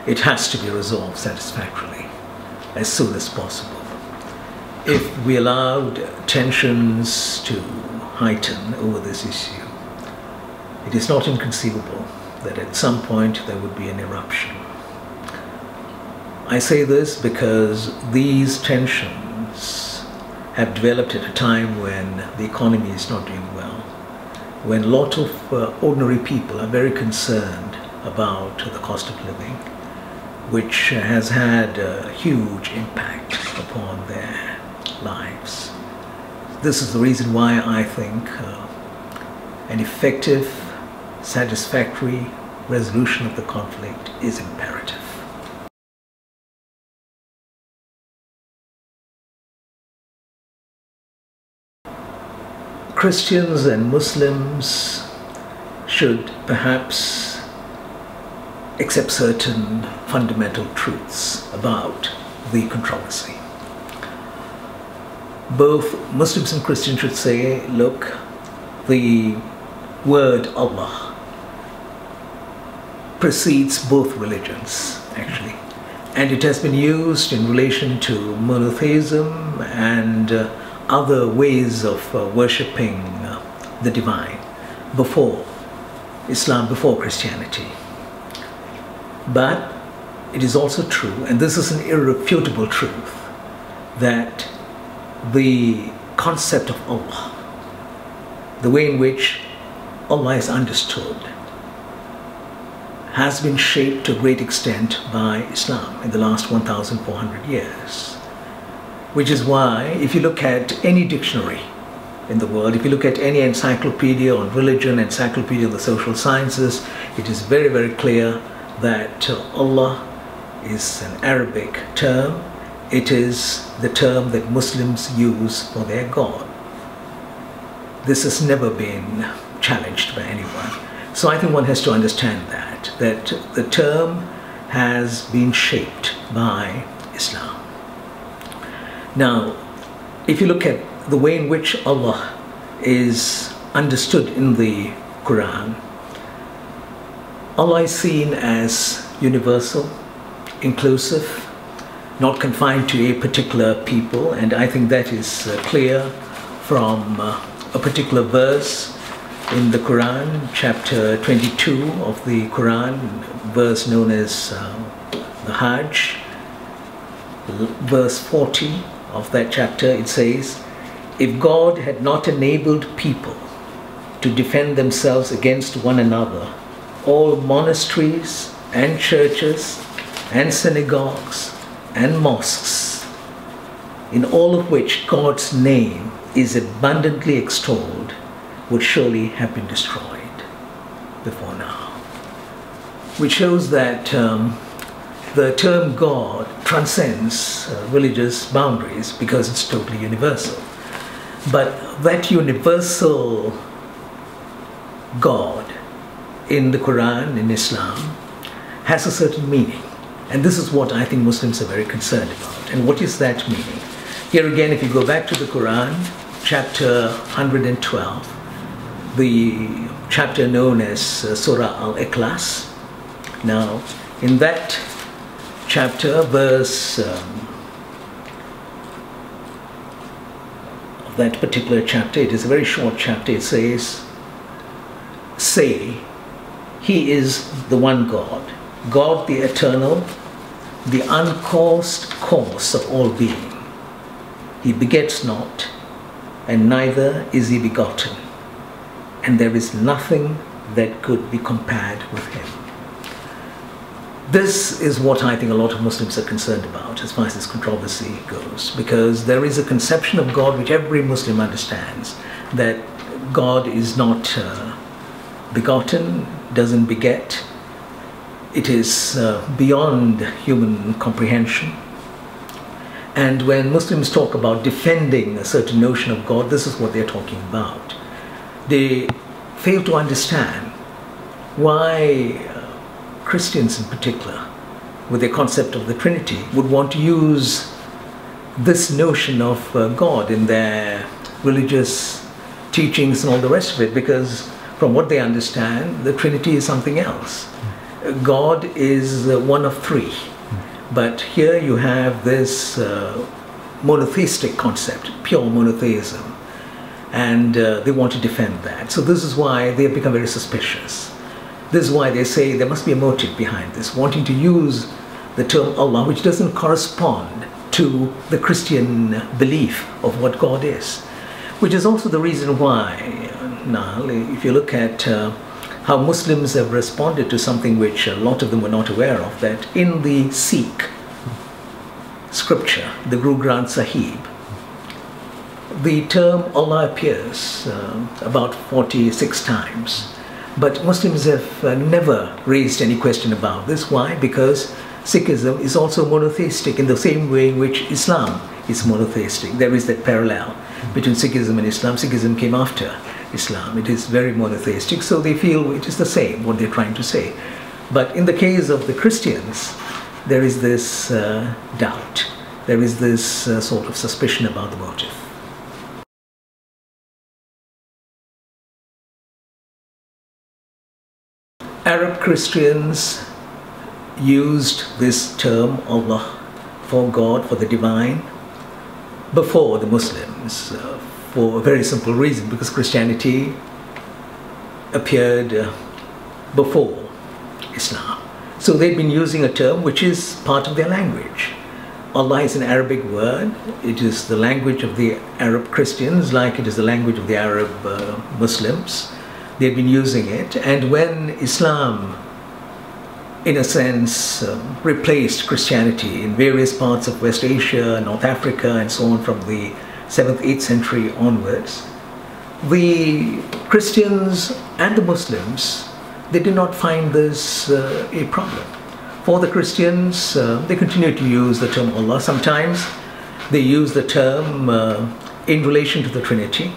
it has to be resolved satisfactorily as soon as possible. If we allowed tensions to heighten over this issue, it is not inconceivable that at some point there would be an eruption. I say this because these tensions have developed at a time when the economy is not doing well, when a lot of ordinary people are very concerned about the cost of living, which has had a huge impact upon their lives. This is the reason why I think an effective, satisfactory resolution of the conflict is imperative. Christians and Muslims should perhaps accept certain fundamental truths about the controversy. Both Muslims and Christians should say, look, the word Allah precedes both religions, actually, and it has been used in relation to monotheism and other ways of worshipping the divine before Islam, before Christianity. But it is also true, and this is an irrefutable truth, that the concept of Allah, the way in which Allah is understood, has been shaped to a great extent by Islam in the last 1,400 years. Which is why, if you look at any dictionary in the world, if you look at any encyclopedia on religion, encyclopedia of the social sciences, it is very, very clear that Allah is an Arabic term. It is the term that Muslims use for their God. This has never been challenged by anyone. So I think one has to understand that the term has been shaped by Islam. Now, if you look at the way in which Allah is understood in the Quran, Allah is seen as universal, inclusive, not confined to a particular people, and I think that is clear from a particular verse in the Quran, chapter 22 of the Quran, verse known as the Hajj, verse 40 of that chapter. It says, if God had not enabled people to defend themselves against one another, all monasteries and churches and synagogues and mosques, in all of which God's name is abundantly extolled, would surely have been destroyed before now. Which shows that the term God transcends religious boundaries because it's totally universal. But that universal God in the Quran, in Islam, has a certain meaning. And this is what I think Muslims are very concerned about. And what is that meaning? Here again, if you go back to the Quran, chapter 112, the chapter known as Surah Al-Ikhlas. Now, in that chapter, verse of that particular chapter, it is a very short chapter, it says, say, He is the one God, God the eternal, the uncaused cause of all being. He begets not, and neither is He begotten, and there is nothing that could be compared with Him. This is what I think a lot of Muslims are concerned about as far as this controversy goes, because there is a conception of God which every Muslim understands, that God is not begotten, doesn't beget. It is beyond human comprehension. And when Muslims talk about defending a certain notion of God, this is what they're talking about. They fail to understand why Christians in particular, with their concept of the Trinity, would want to use this notion of God in their religious teachings and all the rest of it, because from what they understand, the Trinity is something else. God is one of three. But here you have this monotheistic concept, pure monotheism. And they want to defend that. So this is why they have become very suspicious. This is why they say there must be a motive behind this, wanting to use the term Allah, which doesn't correspond to the Christian belief of what God is. Which is also the reason why, now, if you look at how Muslims have responded to something which a lot of them were not aware of, that in the Sikh scripture, the Guru Granth Sahib, the term Allah appears about 46 times. But Muslims have never raised any question about this. Why? Because Sikhism is also monotheistic in the same way in which Islam is monotheistic. There is that parallel between Sikhism and Islam. Sikhism came after Islam. It is very monotheistic, so they feel it is the same, what they're trying to say. But in the case of the Christians, there is this doubt. There is this sort of suspicion about the motive. Arab Christians used this term Allah for God, for the divine, before the Muslims, for a very simple reason, because Christianity appeared before Islam. So they'd been using a term which is part of their language. Allah is an Arabic word. It is the language of the Arab Christians, like it is the language of the Arab Muslims. They've been using it, and when Islam, in a sense, replaced Christianity in various parts of West Asia, North Africa, and so on from the 7th, 8th century onwards, the Christians and the Muslims, they did not find this a problem. For the Christians, they continue to use the term Allah. Sometimes they use the term in relation to the Trinity.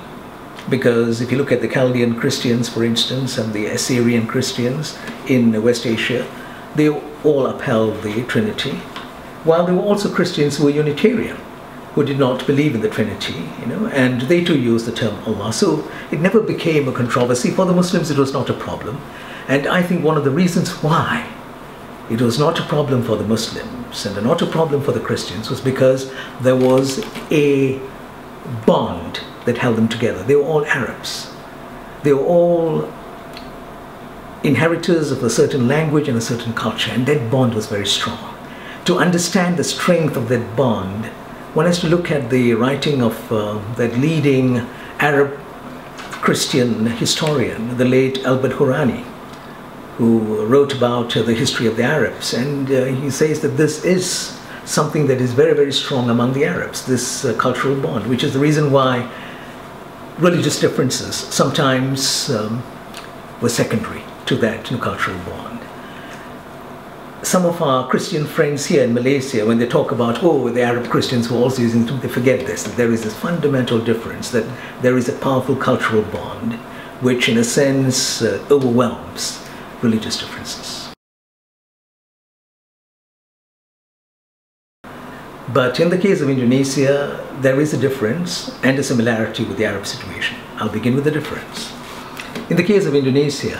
Because if you look at the Chaldean Christians, for instance, and the Assyrian Christians in West Asia, they all upheld the Trinity, while there were also Christians who were Unitarian, who did not believe in the Trinity, and they too used the term Allah. So it never became a controversy. For the Muslims, it was not a problem. And I think one of the reasons why it was not a problem for the Muslims and not a problem for the Christians was because there was a bond that held them together. They were all Arabs. They were all inheritors of a certain language and a certain culture, and that bond was very strong. To understand the strength of that bond, one has to look at the writing of that leading Arab Christian historian, the late Albert Hourani, who wrote about the history of the Arabs, and he says that this is something that is very, very strong among the Arabs, this cultural bond, which is the reason why religious differences sometimes were secondary to that cultural bond. Some of our Christian friends here in Malaysia, when they talk about, oh, the Arab Christians were also using it, they forget this, that there is this fundamental difference, that there is a powerful cultural bond which in a sense overwhelms religious differences. But in the case of Indonesia, there is a difference and a similarity with the Arab situation. I'll begin with the difference. In the case of Indonesia,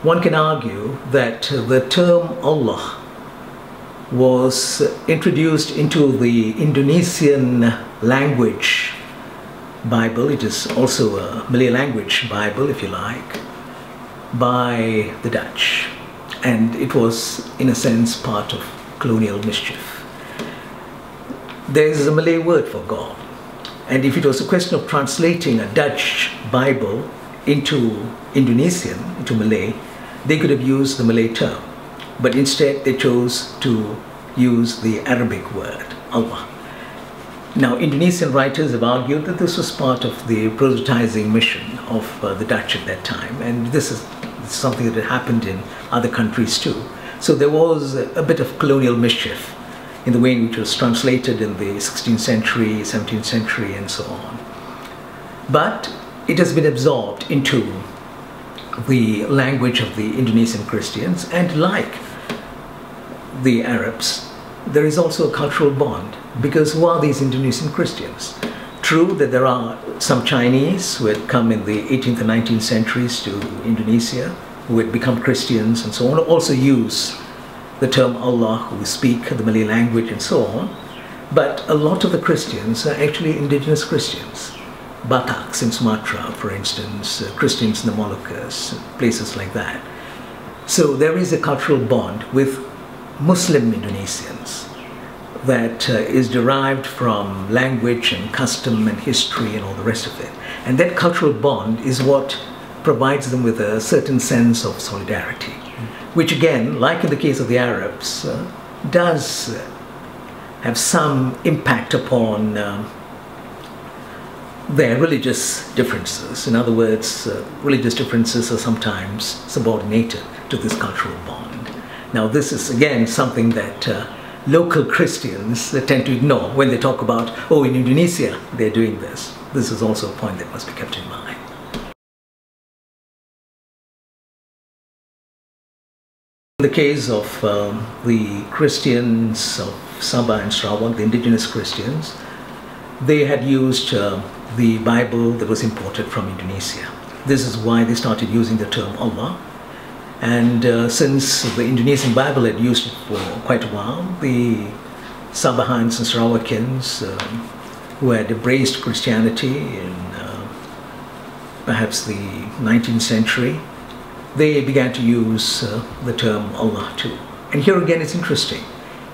one can argue that the term Allah was introduced into the Indonesian language Bible. It is also a Malay language Bible, if you like, by the Dutch. And it was, in a sense, part of colonial mischief. There is a Malay word for God. And if it was a question of translating a Dutch Bible into Indonesian, into Malay, they could have used the Malay term. But instead, they chose to use the Arabic word, Allah. Now, Indonesian writers have argued that this was part of the proselytizing mission of the Dutch at that time. And this is something that had happened in other countries too. So there was a bit of colonial mischief in the way in which it was translated in the 16th century, 17th century, and so on. But it has been absorbed into the language of the Indonesian Christians, and like the Arabs, there is also a cultural bond, because who are these Indonesian Christians? True that there are some Chinese who had come in the 18th and 19th centuries to Indonesia, who had become Christians and so on also use the term Allah, who speak the Malay language and so on. But a lot of the Christians are actually indigenous Christians. Bataks in Sumatra, for instance, Christians in the Moluccas, places like that. So there is a cultural bond with Muslim Indonesians that is derived from language and custom and history and all the rest of it. And that cultural bond is what provides them with a certain sense of solidarity, which again, like in the case of the Arabs, does have some impact upon their religious differences. In other words, religious differences are sometimes subordinated to this cultural bond. Now this is again something that local Christians tend to ignore when they talk about, oh, in Indonesia they're doing this. This is also a point that must be kept in mind. In the case of the Christians of Sabah and Sarawak, the indigenous Christians, they had used the Bible that was imported from Indonesia. This is why they started using the term Allah. And since the Indonesian Bible had used it for quite a while, the Sabahans and Sarawakans who had embraced Christianity in perhaps the 19th century, they began to use the term Allah too. And here again it's interesting.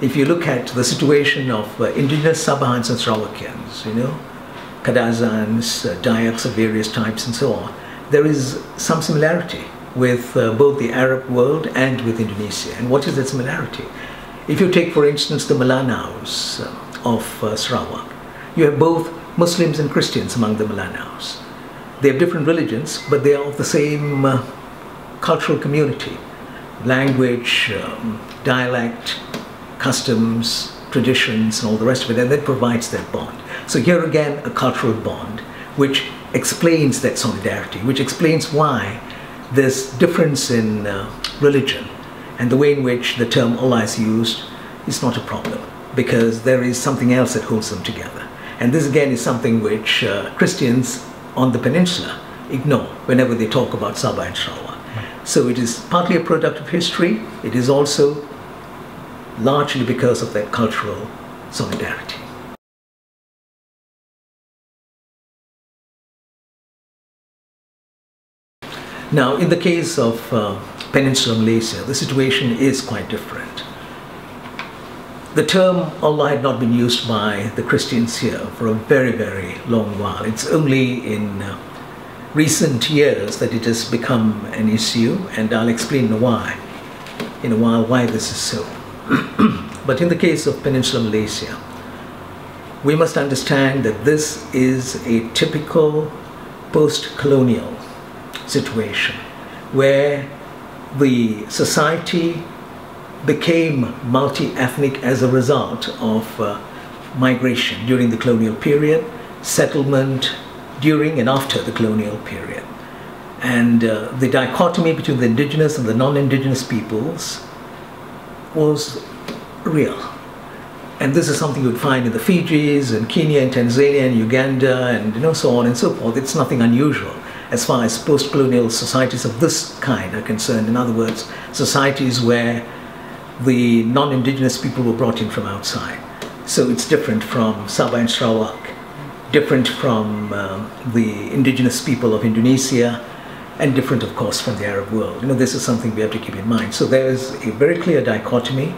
If you look at the situation of indigenous Sabahans and Sarawakans, you know, Kadazans, Dayaks of various types and so on, there is some similarity with both the Arab world and with Indonesia. And what is that similarity? If you take, for instance, the Melanaus of Sarawak, you have both Muslims and Christians among the Melanaus. They have different religions, but they are of the same cultural community. Language, dialect, customs, traditions, and all the rest of it, and that provides that bond. So here again, a cultural bond, which explains that solidarity, which explains why this difference in religion and the way in which the term Allah is used is not a problem, because there is something else that holds them together. And this again is something which Christians on the peninsula ignore whenever they talk about Sabah and Sarawak. So it is partly a product of history. It is also largely because of that cultural solidarity. Now, in the case of Peninsular Malaysia, the situation is quite different. The term Allah had not been used by the Christians here for a very, very long while. It's only in recent years that it has become an issue, and I'll explain in a while why this is so. But in the case of Peninsular Malaysia, we must understand that this is a typical post-colonial situation where the society became multi-ethnic as a result of migration during the colonial period, settlement during and after the colonial period. And the dichotomy between the indigenous and the non-indigenous peoples was real. And this is something you would find in the Fijis and Kenya and Tanzania and Uganda and so on and so forth. It's nothing unusual as far as post-colonial societies of this kind are concerned. In other words, societies where the non-indigenous people were brought in from outside. So it's different from Sabah and Sarawak, different from the indigenous people of Indonesia, and different, of course, from the Arab world. This is something we have to keep in mind. So there is a very clear dichotomy,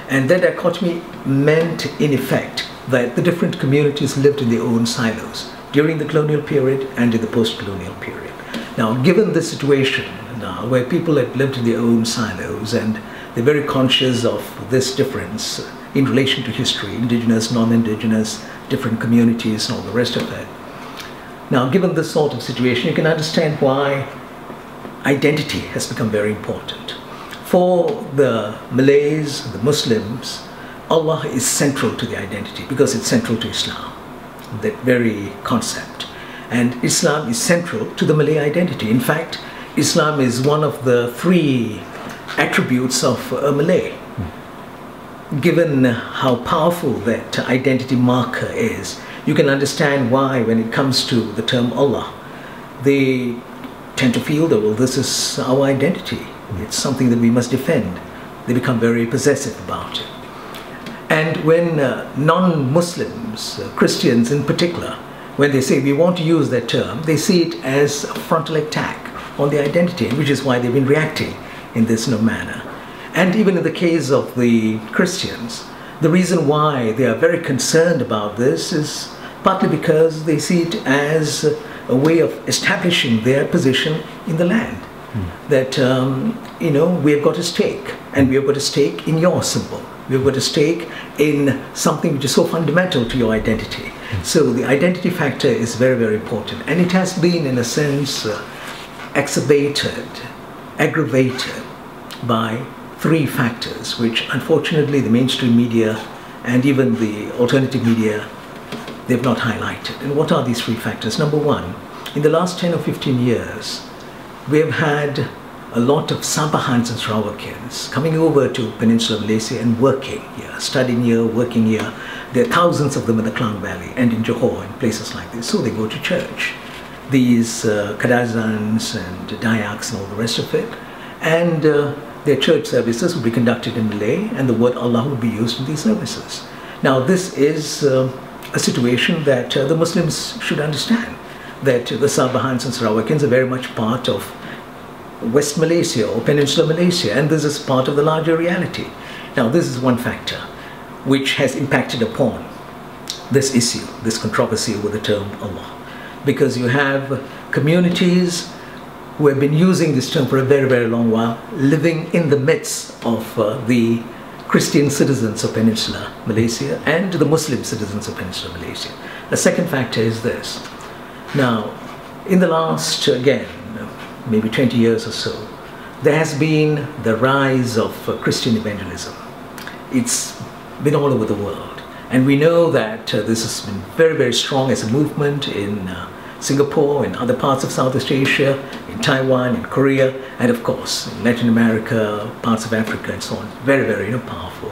and that dichotomy meant, in effect, that the different communities lived in their own silos during the colonial period and in the post-colonial period. Now, given this situation now, where people had lived in their own silos and they're very conscious of this difference in relation to history, indigenous, non-indigenous, different communities and all the rest of it. Now, given this sort of situation, you can understand why identity has become very important. For the Malays, the Muslims, Allah is central to the identity because it's central to Islam, that very concept. And Islam is central to the Malay identity. In fact, Islam is one of the three attributes of a Malay. Given how powerful that identity marker is, you can understand why when it comes to the term Allah, the tend to feel that, well, this is our identity. It's something that we must defend. They become very possessive about it. And when non-Muslims, Christians in particular, when they say we want to use that term, they see it as a frontal attack on the identity, which is why they've been reacting in this manner. And even in the case of the Christians, the reason why they are very concerned about this is partly because they see it as a way of establishing their position in the land. That, you know, we have got a stake, and we have got a stake in your symbol. We have got a stake in something which is so fundamental to your identity. So the identity factor is very, very important. And it has been, in a sense, exacerbated, aggravated by three factors, which unfortunately the mainstream media and even the alternative media, they've not highlighted. And what are these three factors? Number one, in the last 10 or 15 years, we have had a lot of Sabahans and Sarawakians coming over to Peninsular Malaysia and working here, studying here, working here. There are thousands of them in the Klang Valley and in Johor and places like this. So they go to church. These Kadazans and Dayaks and all the rest of it. And their church services will be conducted in Malay, and the word Allah will be used in these services. Now this is a situation that the Muslims should understand, that the Sabahans and Sarawakians are very much part of West Malaysia or Peninsular Malaysia, and this is part of the larger reality. Now this is one factor which has impacted upon this issue, this controversy over the term Allah, because you have communities who have been using this term for a very, very long while, living in the midst of the Christian citizens of Peninsular Malaysia and the Muslim citizens of Peninsular Malaysia. The second factor is this. Now, in the last, again, maybe 20 years or so, there has been the rise of Christian evangelism. It's been all over the world. And we know that this has been very, very strong as a movement in Singapore, in other parts of Southeast Asia, in Taiwan, in Korea, and of course in Latin America, parts of Africa and so on. Very, very powerful.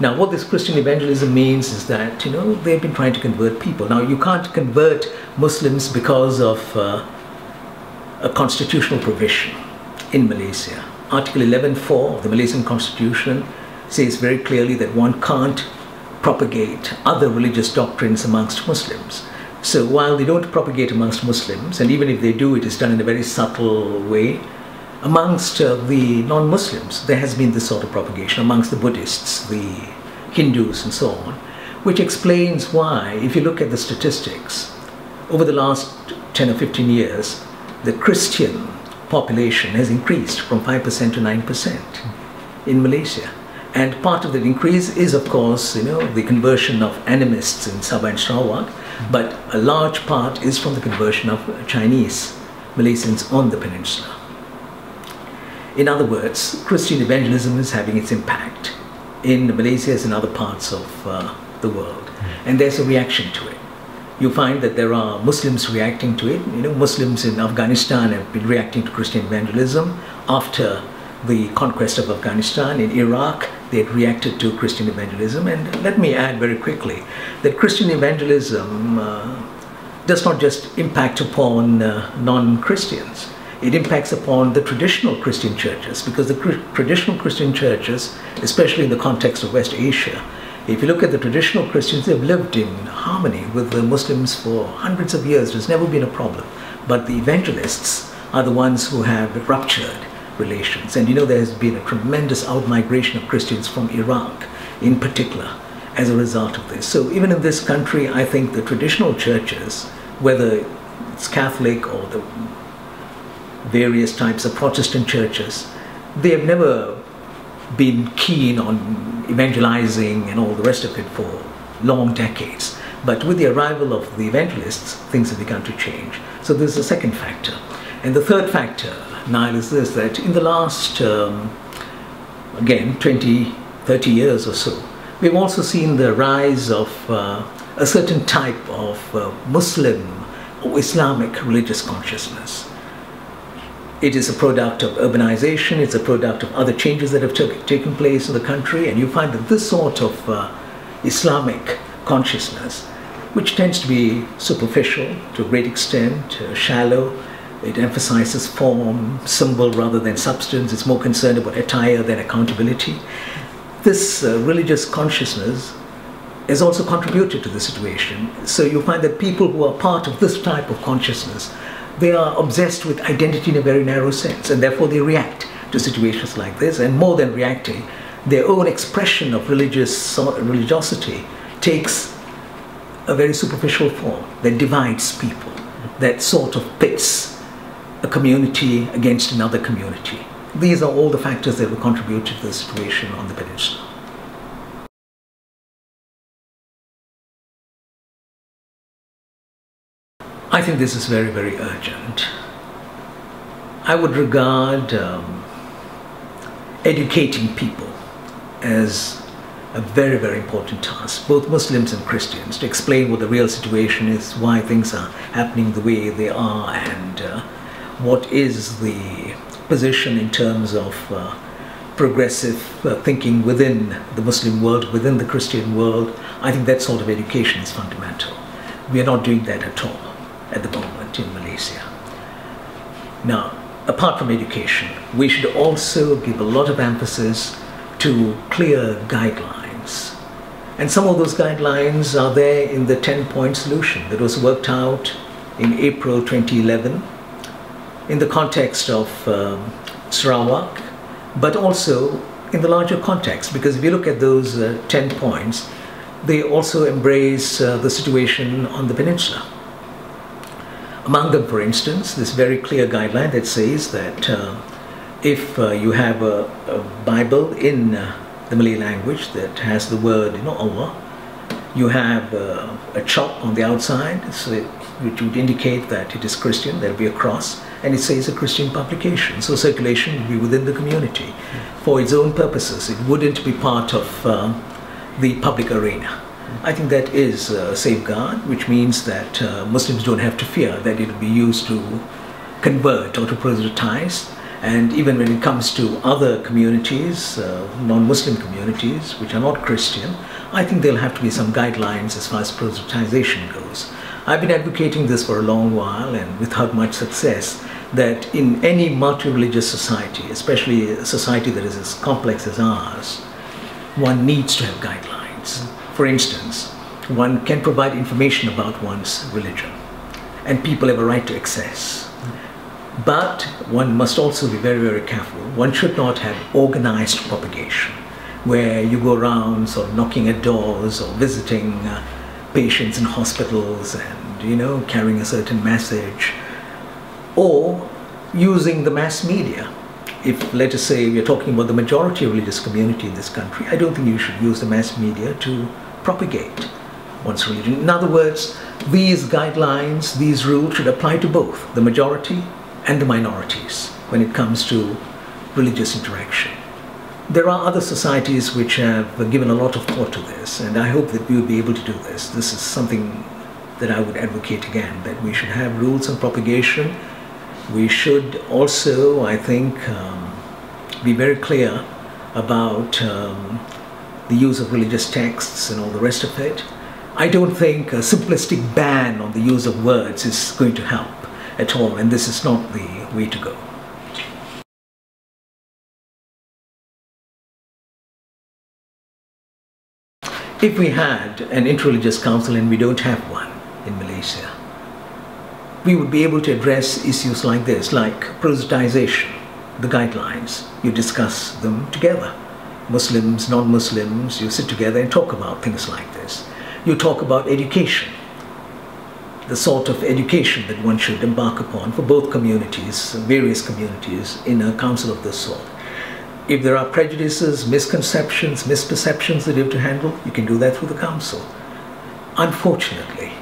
Now what this Christian evangelism means is that, they've been trying to convert people. Now you can't convert Muslims because of a constitutional provision in Malaysia. Article 11.4 of the Malaysian Constitution says very clearly that one can't propagate other religious doctrines amongst Muslims. So while they don't propagate amongst Muslims, and even if they do, it is done in a very subtle way, amongst the non-Muslims, there has been this sort of propagation amongst the Buddhists, the Hindus and so on, which explains why, if you look at the statistics, over the last 10 or 15 years, the Christian population has increased from 5% to 9% in Malaysia. And part of that increase is, of course, the conversion of animists in Sabah and Sarawak, but a large part is from the conversion of Chinese Malaysians on the peninsula. In other words, Christian evangelism is having its impact in Malaysia as in other parts of the world. And there's a reaction to it. You find that there are Muslims reacting to it. Muslims in Afghanistan have been reacting to Christian evangelism. After the conquest of Afghanistan, in Iraq, they had reacted to Christian evangelism. And let me add very quickly that Christian evangelism does not just impact upon non-Christians. It impacts upon the traditional Christian churches, because the traditional Christian churches, especially in the context of West Asia, if you look at the traditional Christians, they've lived in harmony with the Muslims for hundreds of years. There's never been a problem. But the evangelists are the ones who have ruptured relations. And there has been a tremendous outmigration of Christians from Iraq in particular as a result of this. So even in this country, I think the traditional churches, whether it's Catholic or the various types of Protestant churches, they have never been keen on evangelizing and all the rest of it for long decades. But with the arrival of the evangelists, things have begun to change. So there's a second factor. And the third factor, Niall, is this, that in the last, again, 20, 30 years or so, we've also seen the rise of a certain type of Muslim or Islamic religious consciousness. It is a product of urbanization, it's a product of other changes that have taken place in the country, and you find that this sort of Islamic consciousness, which tends to be superficial to a great extent, shallow, It emphasizes form, symbol rather than substance. It's more concerned about attire than accountability. This religious consciousness has also contributed to the situation. So you find that people who are part of this type of consciousness, they are obsessed with identity in a very narrow sense, and therefore they react to situations like this. And more than reacting, their own expression of religiosity takes a very superficial form that divides people, that sort of pits a community against another community. These are all the factors that will contribute to the situation on the peninsula. I think this is very, very urgent. I would regard educating people as a very, very important task, both Muslims and Christians, to explain what the real situation is, why things are happening the way they are, and what is the position in terms of progressive thinking within the Muslim world, within the Christian world. I think that sort of education is fundamental. We are not doing that at all at the moment in Malaysia. Now, apart from education, we should also give a lot of emphasis to clear guidelines. And some of those guidelines are there in the 10-point solution that was worked out in April 2011 in the context of Sarawak, but also in the larger context, because if you look at those 10 points, they also embrace the situation on the peninsula. Among them, for instance, this very clear guideline that says that if you have a Bible in the Malay language that has the word, Allah, you have a chop on the outside, so which would indicate that it is Christian. There'll be a cross, and it says a Christian publication. So circulation would be within the community for its own purposes. It wouldn't be part of the public arena. I think that is a safeguard, which means that Muslims don't have to fear that it will be used to convert or to proselytize. And even when it comes to other communities, non-Muslim communities, which are not Christian, I think there'll have to be some guidelines as far as proselytization goes. I've been advocating this for a long while, and without much success, that in any multi-religious society, especially a society that is as complex as ours, one needs to have guidelines. For instance, one can provide information about one's religion, and people have a right to access. But one must also be very, very careful. One should not have organized propagation, where you go around sort of knocking at doors or visiting patients in hospitals and, carrying a certain message, or using the mass media. If, let us say, we're talking about the majority religious community in this country, I don't think you should use the mass media to propagate one's religion. In other words, these guidelines, these rules should apply to both the majority and the minorities when it comes to religious interaction. There are other societies which have given a lot of thought to this, and I hope that we will be able to do this. This is something that I would advocate again, that we should have rules on propagation. We should also, I think, be very clear about the use of religious texts and all the rest of it. I don't think a simplistic ban on the use of words is going to help at all, and this is not the way to go. If we had an interreligious council, and we don't have one in Malaysia, we would be able to address issues like this, like proselytization, the guidelines. You discuss them together. Muslims, non-Muslims, you sit together and talk about things like this. You talk about education, the sort of education that one should embark upon for both communities, various communities, in a council of this sort. If there are prejudices, misconceptions, misperceptions that you have to handle, you can do that through the council. Unfortunately,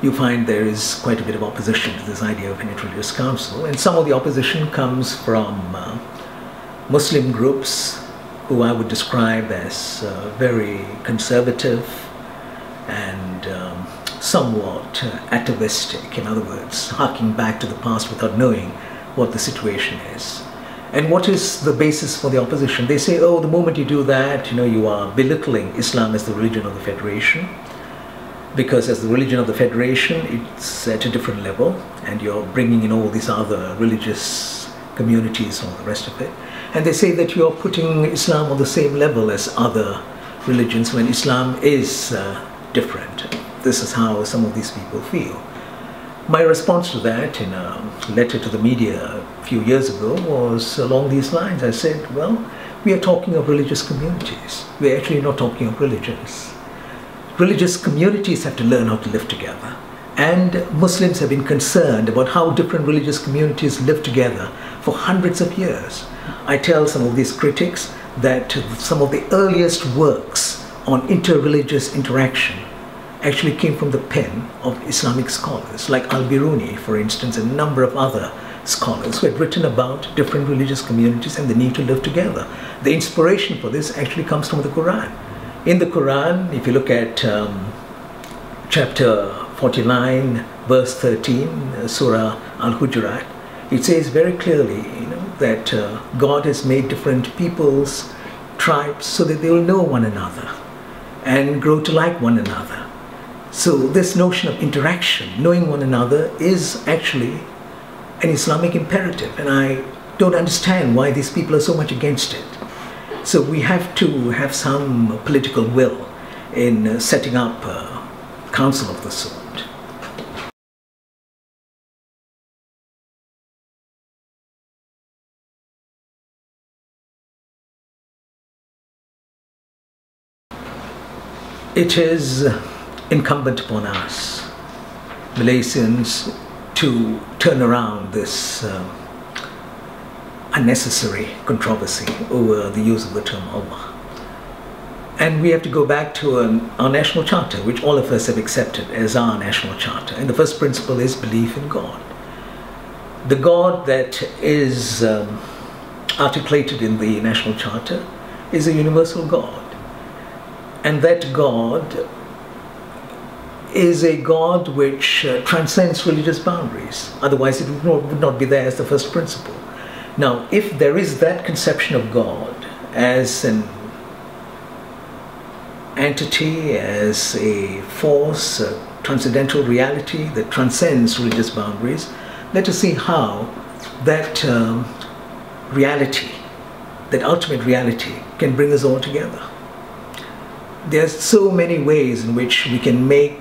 you find there is quite a bit of opposition to this idea of an interreligious council, and some of the opposition comes from Muslim groups who I would describe as very conservative and somewhat atavistic, in other words, harking back to the past without knowing what the situation is. And what is the basis for the opposition? They say, oh, the moment you do that, you are belittling Islam as the religion of the Federation. because as the religion of the Federation, it's at a different level, and you're bringing in all these other religious communities and all the rest of it. And they say that you're putting Islam on the same level as other religions when Islam is different. This is how some of these people feel. My response to that in a letter to the media a few years ago was along these lines. I said, well, we are talking of religious communities. We're actually not talking of religions. Religious communities have to learn how to live together. And Muslims have been concerned about how different religious communities live together for hundreds of years. I tell some of these critics that some of the earliest works on interreligious interaction actually came from the pen of Islamic scholars, like Al-Biruni, for instance, and a number of other scholars who had written about different religious communities and the need to live together. The inspiration for this actually comes from the Quran. In the Quran, if you look at chapter 49, verse 13, Surah Al-Hujurat, it says very clearly, that God has made different peoples, tribes, so that they will know one another and grow to like one another. So this notion of interaction, knowing one another, is actually an Islamic imperative, and I don't understand why these people are so much against it. So we have to have some political will in setting up a council of the sort. It is incumbent upon us, Malaysians, to turn around this unnecessary controversy over the use of the term Allah. And we have to go back to our national charter, which all of us have accepted as our national charter. And the first principle is belief in God. The God that is articulated in the national charter is a universal God. And that God is a God which transcends religious boundaries. Otherwise it would not be there as the first principle. Now, if there is that conception of God as an entity, as a force, a transcendental reality that transcends religious boundaries, let us see how that reality, that ultimate reality, can bring us all together. There's so many ways in which we can make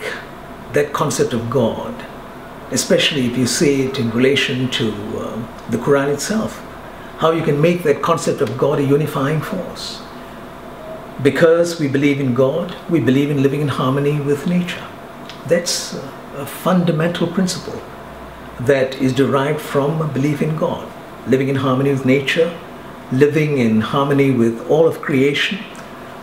that concept of God, especially if you see it in relation to the Quran itself, how you can make that concept of God a unifying force. Because we believe in God, we believe in living in harmony with nature. That's a fundamental principle that is derived from a belief in God. Living in harmony with nature, living in harmony with all of creation,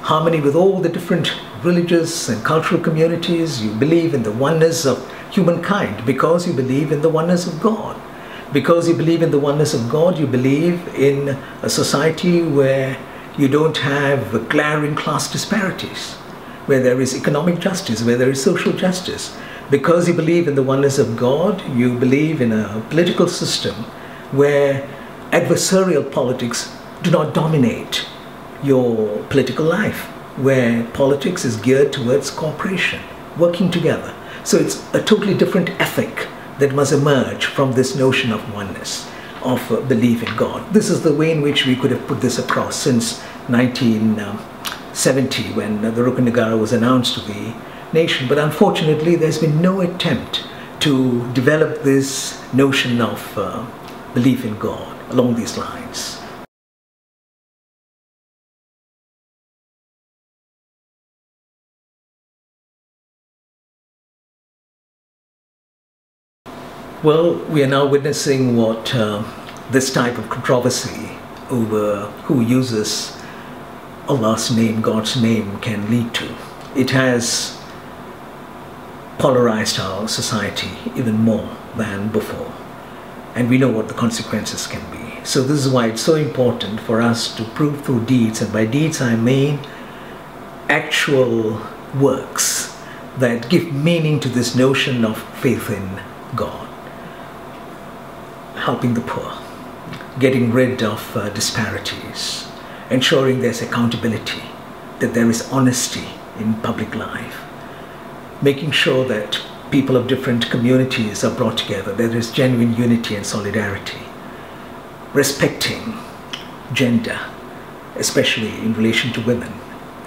harmony with all the different religious and cultural communities. You believe in the oneness of humankind because you believe in the oneness of God. Because you believe in the oneness of God, you believe in a society where you don't have glaring class disparities, where there is economic justice, where there is social justice. Because you believe in the oneness of God, you believe in a political system where adversarial politics do not dominate your political life, where politics is geared towards cooperation, working together. So it's a totally different ethic that must emerge from this notion of oneness, of belief in God. This is the way in which we could have put this across since 1970, when the Rukun Negara was announced to the nation. But unfortunately, there's been no attempt to develop this notion of belief in God along these lines. Well, we are now witnessing what this type of controversy over who uses Allah's name, God's name, can lead to. It has polarized our society even more than before, and we know what the consequences can be. So this is why it's so important for us to prove through deeds, and by deeds I mean actual works that give meaning to this notion of faith in God. Helping the poor, getting rid of disparities, ensuring there's accountability, that there is honesty in public life, making sure that people of different communities are brought together, there is genuine unity and solidarity, respecting gender, especially in relation to women,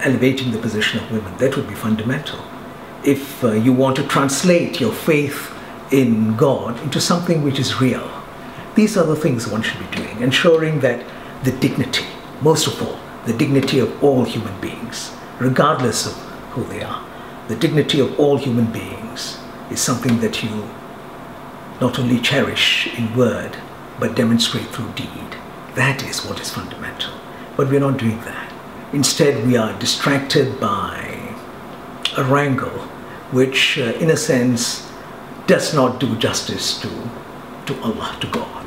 elevating the position of women. That would be fundamental. If you want to translate your faith in God into something which is real, these are the things one should be doing, ensuring that the dignity, most of all, the dignity of all human beings, regardless of who they are, the dignity of all human beings is something that you not only cherish in word, but demonstrate through deed. That is what is fundamental. But we're not doing that. Instead, we are distracted by a wrangle which, in a sense, does not do justice to Allah, to God.